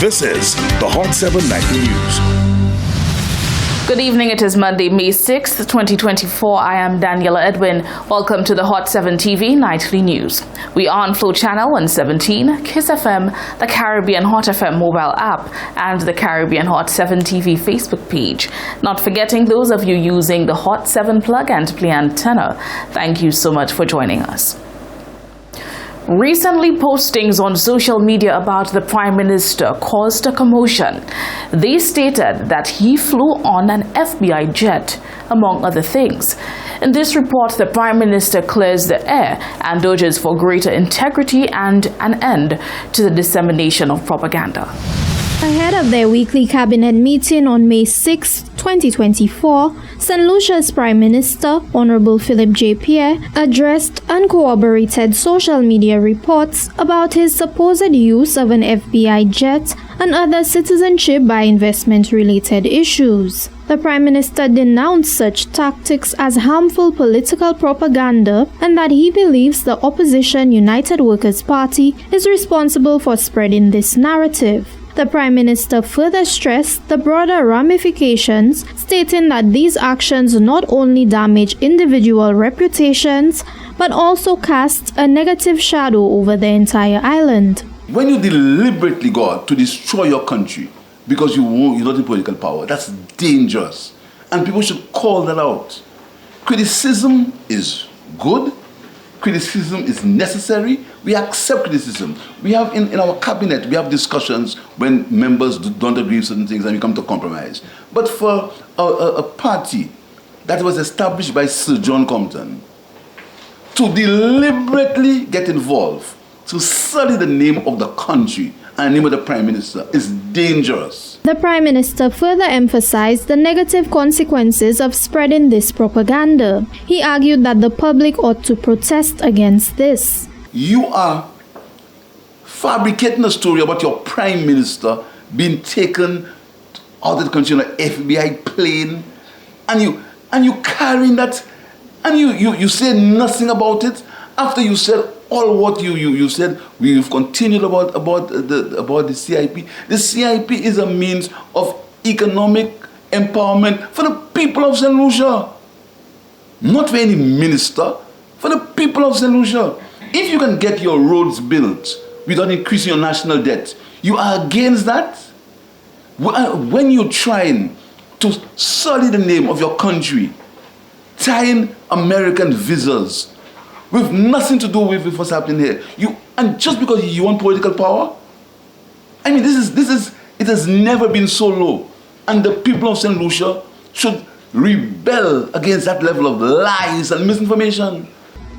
This is the Hot 7 Nightly News. Good evening. It is Monday, May 6th, 2024. I am Daniela Edwin. Welcome to the Hot 7 TV Nightly News. We are on Flow Channel 117, Kiss FM, the Caribbean Hot FM mobile app, and the Caribbean Hot 7 TV Facebook page. Not forgetting those of you using the Hot 7 plug and play antenna. Thank you so much for joining us. Recently, postings on social media about the Prime Minister caused a commotion. They stated that he flew on an FBI jet, among other things. In this report, the Prime Minister clears the air and urges for greater integrity and an end to the dissemination of propaganda. Ahead of their weekly cabinet meeting on May 6, 2024, Saint Lucia's Prime Minister, Honorable Philip J. Pierre, addressed uncorroborated social media reports about his supposed use of an FBI jet and other citizenship by investment-related issues. The Prime Minister denounced such tactics as harmful political propaganda and that he believes the opposition United Workers' Party is responsible for spreading this narrative. The Prime Minister further stressed the broader ramifications, stating that these actions not only damage individual reputations, but also cast a negative shadow over the entire island. When you deliberately go out to destroy your country because you're not in political power, that's dangerous. And people should call that out. Criticism is good. Criticism is necessary. We accept criticism. We have in our cabinet, we have discussions when members don't agree with certain things and we come to compromise. But for a party that was established by Sir John Compton to deliberately get involved, to sully the name of the country and the name of the Prime Minister is dangerous. The Prime Minister further emphasized the negative consequences of spreading this propaganda. He argued that the public ought to protest against this. You are fabricating a story about your Prime Minister being taken out of the country on an FBI plane, and you carrying that, and you say nothing about it after you said all what you said. We've continued about the CIP. The CIP is a means of economic empowerment for the people of Saint Lucia, not for any minister, for the people of Saint Lucia. If you can get your roads built without increasing your national debt, you are against that. When you're trying to sully the name of your country, tying American visas with nothing to do with what's happening here, and just because you want political power, I mean, it has never been so low, and the people of Saint Lucia should rebel against that level of lies and misinformation.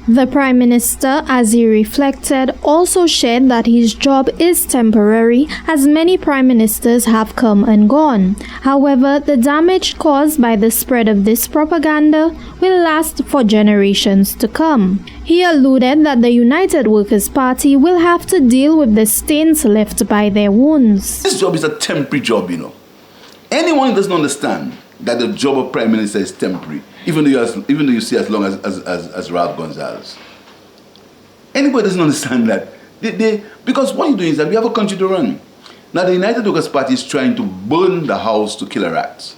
The Prime Minister, as he reflected, also shared that his job is temporary, as many Prime Ministers have come and gone. However, the damage caused by the spread of this propaganda will last for generations to come. He alluded that the United Workers' Party will have to deal with the stains left by their wounds. This job is a temporary job, you know. Anyone who doesn't understand that the job of Prime Minister is temporary, even though you see as long as Ralph Gonzalez. Anybody doesn't understand that. Because what you're doing is that we have a country to run. Now the United Workers' Party is trying to burn the house to kill a rat.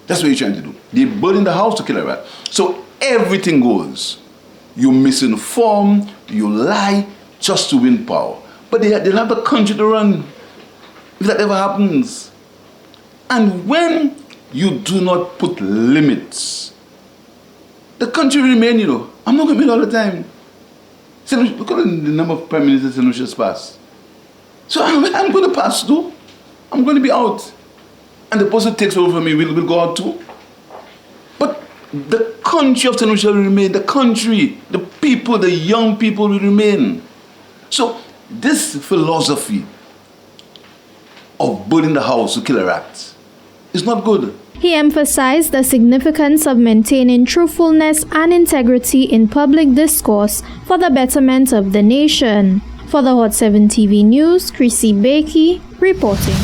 That's what you're trying to do. They're burning the house to kill a rat. So everything goes. You misinform, you lie just to win power. But they'll have the country to run if that ever happens. And when you do not put limits, the country will remain, you know. I'm not going to be all the time. Look at the number of Prime Ministers Saint Lucia's passed. So I'm going to pass too. I'm going to be out. And the person who takes over from me will go out too. But the country of Saint Lucia will remain. The country, the people, the young people will remain. So this philosophy of burning the house to kill a rat is not good. He emphasized the significance of maintaining truthfulness and integrity in public discourse for the betterment of the nation. For the Hot 7 TV News, Chrissy Bakey reporting.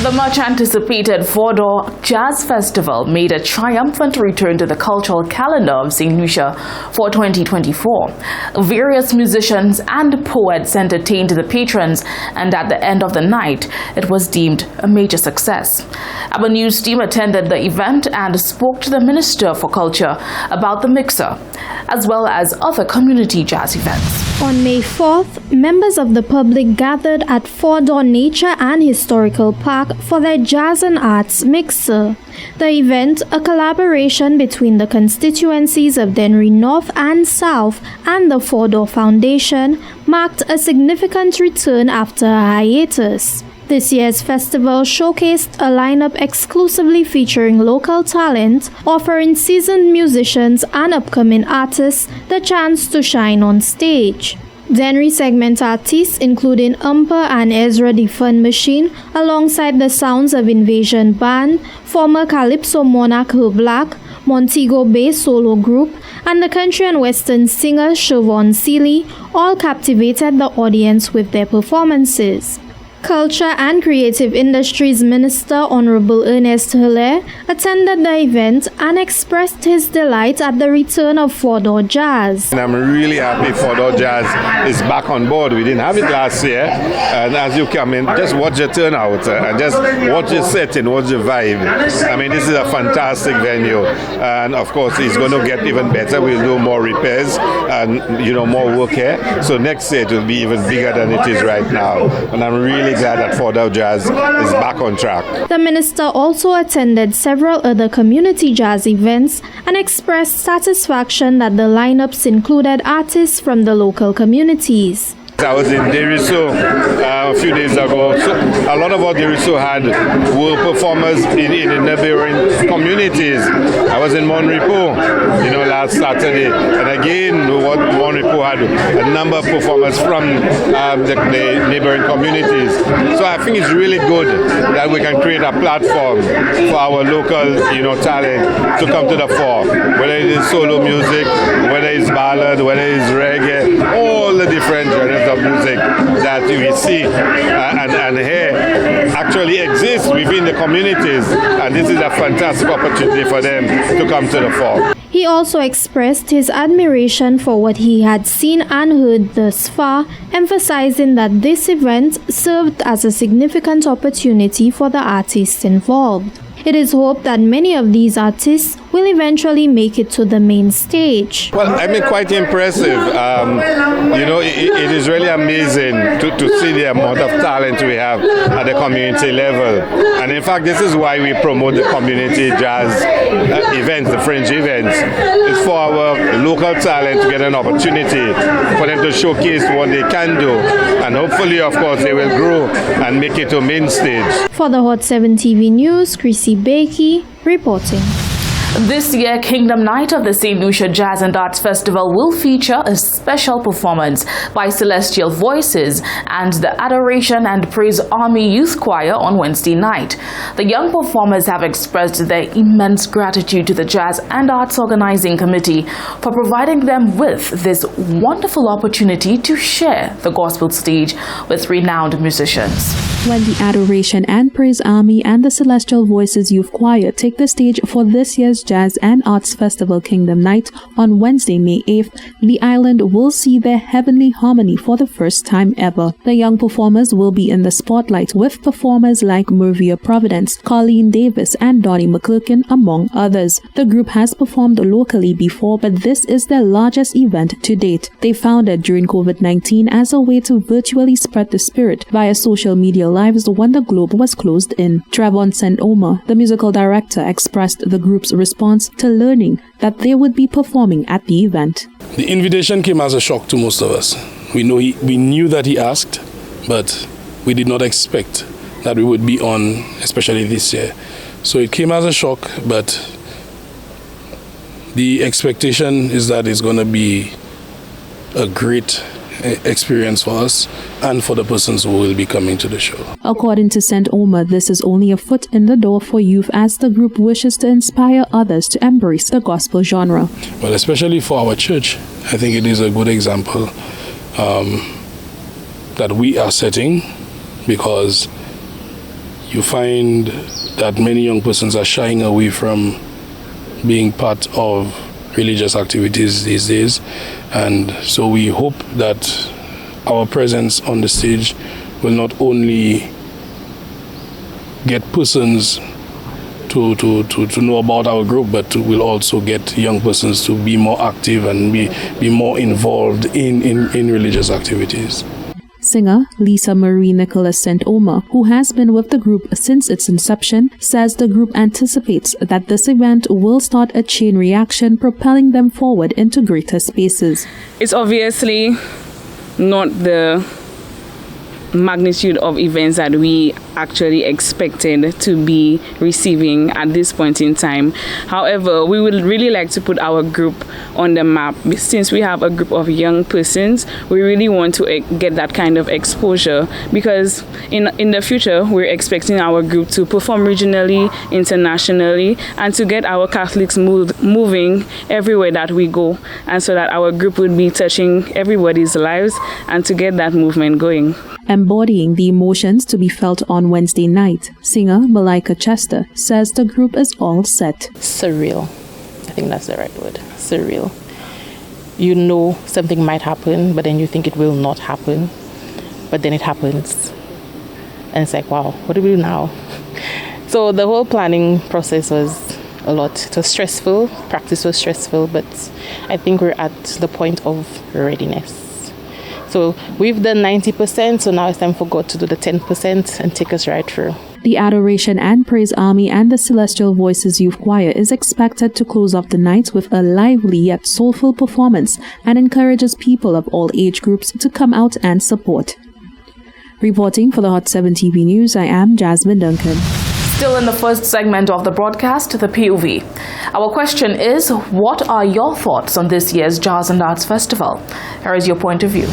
The much-anticipated four-door Jazz Festival made a triumphant return to the cultural calendar of Saint Lucia for 2024. Various musicians and poets entertained the patrons, and at the end of the night, it was deemed a major success. Our news team attended the event and spoke to the Minister for Culture about the mixer, as well as other community jazz events. On May 4th, members of the public gathered at Four Door Nature and Historical Park for their Jazz and Arts Mixer. The event, a collaboration between the constituencies of Dennery North and South and the Four Door Foundation, marked a significant return after a hiatus. This year's festival showcased a lineup exclusively featuring local talent, offering seasoned musicians and upcoming artists the chance to shine on stage. Dennery segment artists including Umpa and Ezra the Fun Machine, alongside the sounds of Invasion Band, former Calypso monarch Herb Black, Montego Bay Solo Group, and the country and western singer Siobhan Seeley all captivated the audience with their performances. Culture and Creative Industries Minister Honorable Ernest Hilaire attended the event and expressed his delight at the return of Four Door Jazz. And I'm really happy Four Door Jazz is back on board. We didn't have it last year, and as you come in, just watch the turnout and just watch the setting, watch the vibe. I mean, this is a fantastic venue, and of course it's going to get even better. We'll do more repairs and more work here. So next year it will be even bigger than it is right now, and I'm really glad that Four Door Jazz is back on track. The minister also attended several other community jazz events and expressed satisfaction that the lineups included artists from the local communities. I was in Deriso a few days ago. So a lot of what Deriso had were performers in the neighboring communities. I was in Monrepo, last Saturday, and again, what Monrepo had a number of performers from the neighboring communities. So I think it's really good that we can create a platform for our local, talent to come to the fore. Whether it is solo music, whether it's ballad, whether it's reggae, all the different genres of music that we see and hear actually exists within the communities, and this is a fantastic opportunity for them to come to the fore. He also expressed his admiration for what he had seen and heard thus far, emphasizing that this event served as a significant opportunity for the artists involved. It is hoped that many of these artists will eventually make it to the main stage. Well, I mean, quite impressive. It is really amazing to see the amount of talent we have at the community level. And in fact, this is why we promote the community jazz events, the fringe events. It's for our local talent to get an opportunity for them to showcase what they can do. And hopefully, of course, they will grow and make it to main stage. For the Hot 7 TV News, Chrissy Bakey reporting. This year, Kingdom Night of the Saint Lucia Jazz and Arts Festival will feature a special performance by Celestial Voices and the Adoration and Praise Army Youth Choir on Wednesday night. The young performers have expressed their immense gratitude to the Jazz and Arts Organizing Committee for providing them with this wonderful opportunity to share the gospel stage with renowned musicians. When the Adoration and Praise Army and the Celestial Voices Youth Choir take the stage for this year's Jazz and Arts Festival Kingdom Night on Wednesday, May 8th, the island will see their heavenly harmony for the first time ever. The young performers will be in the spotlight with performers like Mervia Providence, Colleen Davis, and Donnie McClurkin, among others. The group has performed locally before, but this is their largest event to date. They founded during COVID-19 as a way to virtually spread the spirit via social media lives when the globe was closed in. Trevon St. Omer, the musical director, expressed the group's response to learning that they would be performing at the event. The invitation came as a shock to most of us. We knew that he asked, but we did not expect that we would be on, especially this year. So it came as a shock, but the expectation is that it's going to be a great experience for us and for the persons who will be coming to the show. According to St. Omer, this is only a foot in the door for youth as the group wishes to inspire others to embrace the gospel genre. Well, especially for our church, I think it is a good example that we are setting, because you find that many young persons are shying away from being part of religious activities these days. And so we hope that our presence on the stage will not only get persons to know about our group, but will also get young persons to be more active and be more involved in religious activities. Singer Lisa Marie Nicholas St. Omer, who has been with the group since its inception, says the group anticipates that this event will start a chain reaction, propelling them forward into greater spaces. It's obviously not the magnitude of events that we actually expected to be receiving at this point in time. However, we would really like to put our group on the map. Since we have a group of young persons, we really want to get that kind of exposure, because in the future we're expecting our group to perform regionally, internationally, and to get our Catholics moving everywhere that we go, and so that our group would be touching everybody's lives and to get that movement going. Embodying the emotions to be felt on Wednesday night, singer Malika Chester says the group is all set. Surreal. I think that's the right word. Surreal. You know something might happen, but then you think it will not happen. But then it happens. And it's like, wow, what do we do now? So the whole planning process was a lot. It was stressful. Practice was stressful, but I think we're at the point of readiness. So we've done 90%, so now it's time for God to do the 10% and take us right through. The Adoration and Praise Army and the Celestial Voices Youth Choir is expected to close off the night with a lively yet soulful performance and encourages people of all age groups to come out and support. Reporting for the Hot 7 TV News, I am Jasmine Duncan. Still in the first segment of the broadcast, the POV. Our question is, what are your thoughts on this year's Jazz and Arts Festival? Here is your point of view.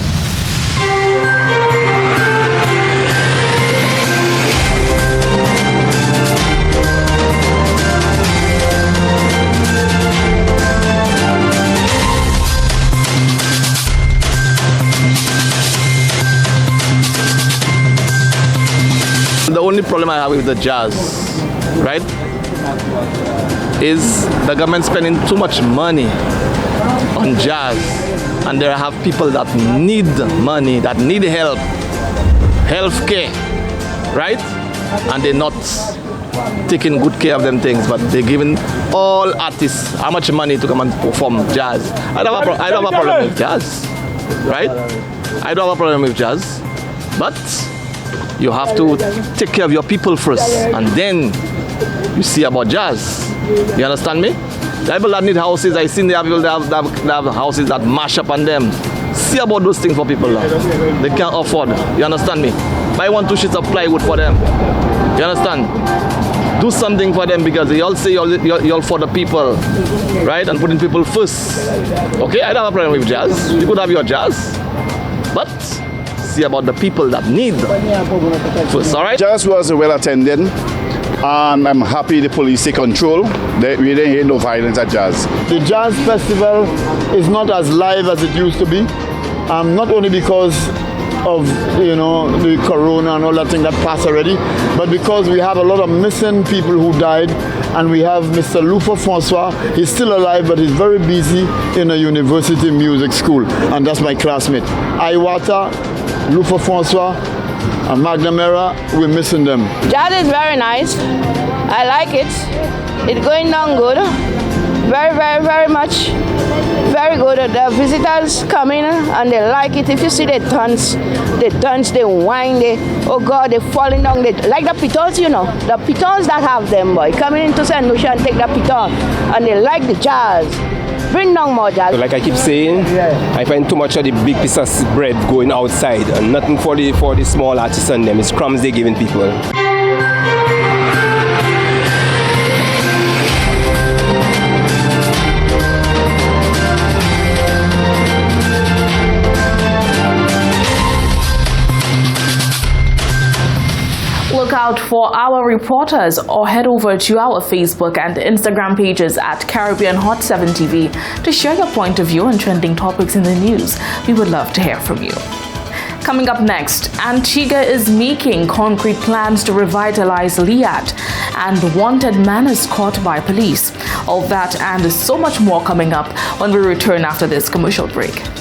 The only problem I have with the jazz, right, is the government spending too much money on jazz, and there have people that need money, that need help, healthcare, right, and they're not taking good care of them things, but they're giving all artists how much money to come and perform jazz. I don't have a problem with jazz, right? I don't have a problem with jazz, but you have to take care of your people first, and then you see about jazz. You understand me? The people that need houses, I seen there are people that have houses that mash up on them. See about those things for people now. They can't afford. You understand me? Buy 1-2 sheets of plywood for them. You understand? Do something for them, because they all say you're for the people, right? And putting people first. Okay, I don't have a problem with jazz. You could have your jazz, but see about the people that need first, all right? Jazz was well attended, and I'm happy the police take control. We didn't hear no violence at jazz. The Jazz Festival is not as live as it used to be, not only because of the corona and all that thing that passed already, but because we have a lot of missing people who died, and we have Mr. Lufa Francois. He's still alive, but he's very busy in a university music school, and that's my classmate. Iwata, Lufa Francois, and McNamara, we're missing them. Jazz is very nice. I like it. It's going down good. Very, very, very much. Very good. The visitors come in and they like it. If you see the dance, they whine, oh God, they're falling down. They like the pitons, the pitons that have them, boy, coming into Saint Lucia and take the piton, and they like the jazz. Bring down more jazz. Like I keep saying, I find too much of the big piece of bread going outside, and nothing for the small artists and them. It's crumbs they're giving people. Look out for our reporters or head over to our Facebook and Instagram pages at Caribbean Hot 7 TV to share your point of view on trending topics in the news. We would love to hear from you. Coming up next, Antigua is making concrete plans to revitalize Liat, and wanted man is caught by police. All that and so much more coming up when we return after this commercial break.